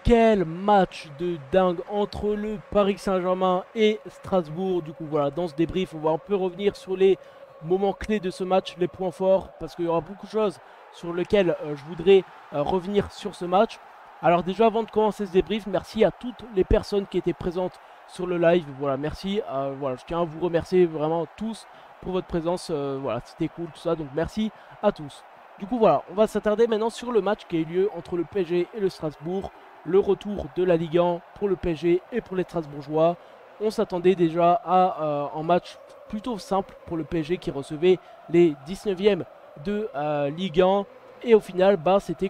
quel match de dingue entre le Paris Saint-Germain et Strasbourg. Du coup, voilà, dans ce débrief, on va un peu revenir sur les moments clés de ce match, les points forts, parce qu'il y aura beaucoup de choses sur lesquelles je voudrais revenir sur ce match. Alors déjà, avant de commencer ce débrief, merci à toutes les personnes qui étaient présentes sur le live. Voilà, merci. Voilà, je tiens à vous remercier vraiment tous pour votre présence. Voilà, c'était cool, tout ça. Donc merci à tous. Du coup, voilà, on va s'attarder maintenant sur le match qui a eu lieu entre le PSG et le Strasbourg. Le retour de la Ligue 1 pour le PSG et pour les Strasbourgeois. On s'attendait déjà à un match plutôt simple pour le PSG qui recevait les 19e de Ligue 1. Et au final, bah, c'était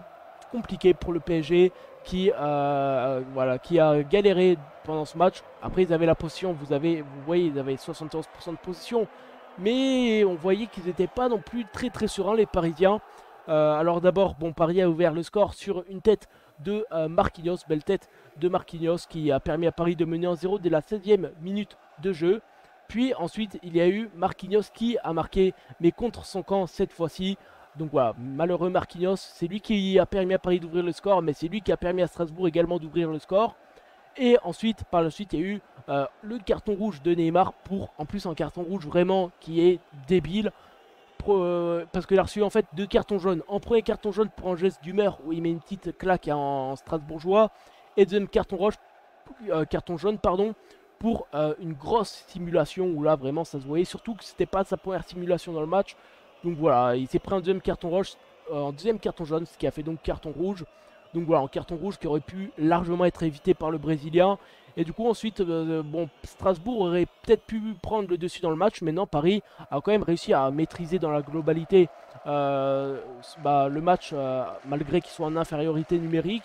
compliqué pour le PSG qui a galéré pendant ce match. Après, ils avaient la possession, vous voyez, ils avaient 71% de possession. Mais on voyait qu'ils n'étaient pas non plus très sereins, les Parisiens. Alors d'abord, bon, Paris a ouvert le score sur une tête de Marquinhos, belle tête de Marquinhos qui a permis à Paris de mener en 0 dès la 16e minute de jeu. Puis ensuite, il y a eu Marquinhos qui a marqué, mais contre son camp cette fois-ci. Donc voilà, malheureux Marquinhos, c'est lui qui a permis à Paris d'ouvrir le score, mais c'est lui qui a permis à Strasbourg également d'ouvrir le score. Et ensuite, par la suite, il y a eu le carton rouge de Neymar pour, en plus, un carton rouge vraiment qui est débile. Parce qu'il a reçu en fait 2 cartons jaunes. En premier carton jaune pour un geste d'humeur où il met une petite claque en strasbourgeois. Et deuxième carton jaune pardon, pour une grosse simulation où là vraiment ça se voyait. Surtout que c'était pas sa première simulation dans le match. Donc voilà, il s'est pris un deuxième carton rouge, un deuxième carton jaune, ce qui a fait donc carton rouge. Donc voilà, un carton rouge qui aurait pu largement être évité par le Brésilien. Et du coup ensuite, bon, Strasbourg aurait peut-être pu prendre le dessus dans le match, mais non, Paris a quand même réussi à maîtriser dans la globalité le match, malgré qu'il soit en infériorité numérique.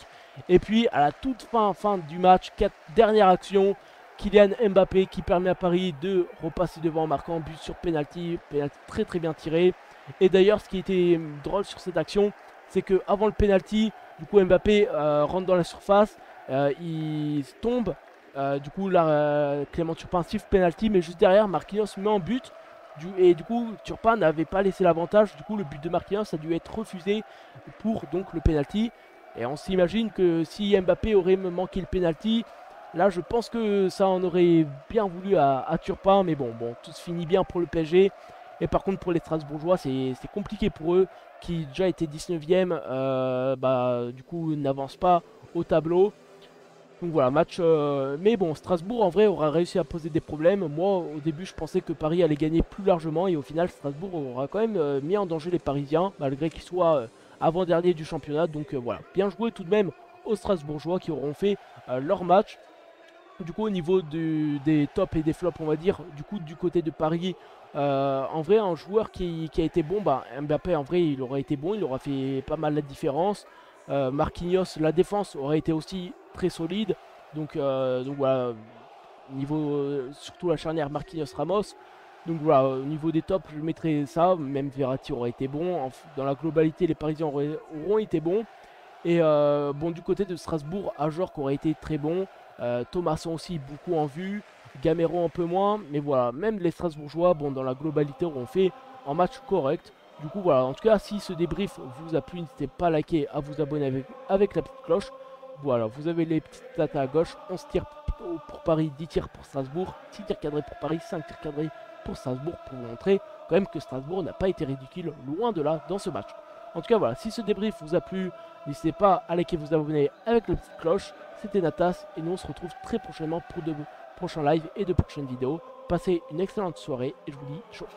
Et puis à la toute fin du match, dernière action, Kylian Mbappé qui permet à Paris de repasser devant en marquant un but sur penalty très bien tiré. Et d'ailleurs, ce qui était drôle sur cette action, c'est que avant le penalty, du coup Mbappé rentre dans la surface, il tombe. Du coup là, Clément Turpin siffle penalty, mais juste derrière, Marquinhos met en but. Et du coup, Turpin n'avait pas laissé l'avantage. Du coup, le but de Marquinhos a dû être refusé pour donc le penalty. Et on s'imagine que si Mbappé aurait manqué le penalty, là, je pense que ça en aurait bien voulu à Turpin. Mais bon, tout se finit bien pour le PSG. Et par contre, pour les Strasbourgeois, c'est compliqué pour eux qui déjà étaient 19e. Du coup, n'avancent pas au tableau. Donc voilà, match. Mais bon, Strasbourg en vrai aura réussi à poser des problèmes. Moi, au début, je pensais que Paris allait gagner plus largement. Et au final, Strasbourg aura quand même mis en danger les Parisiens, malgré qu'ils soient avant-dernier du championnat. Donc voilà, bien joué tout de même aux Strasbourgeois qui auront fait leur match. Du coup, au niveau des tops et des flops, on va dire, du coup, du côté de Paris, en vrai, un joueur qui a été bon, Mbappé, en vrai, il aurait été bon, il aura fait pas mal la différence. Marquinhos, la défense aurait été aussi très solide. Donc voilà, niveau, surtout la charnière Marquinhos-Ramos. Donc voilà, au niveau des tops, je mettrais ça. Même Verratti aurait été bon. Dans la globalité, les Parisiens auront été bons. Et bon, du côté de Strasbourg, Ajorc aurait été très bon. Thomasson aussi beaucoup en vue. Gamero un peu moins. Mais voilà, même les Strasbourgeois, bon, dans la globalité, auront fait un match correct. Du coup, voilà, en tout cas, si ce débrief vous a plu, n'hésitez pas à liker, à vous abonner avec la petite cloche. Voilà, vous avez les petites stats à gauche. 11 tirs pour Paris, 10 tirs pour Strasbourg, 6 tirs cadrés pour Paris, 5 tirs cadrés pour Strasbourg, pour vous montrer quand même que Strasbourg n'a pas été ridicule, loin de là, dans ce match. En tout cas, voilà, si ce débrief vous a plu, n'hésitez pas à liker, vous abonner avec la petite cloche. C'était Natas et nous on se retrouve très prochainement pour de prochains lives et de prochaines vidéos. Passez une excellente soirée et je vous dis ciao.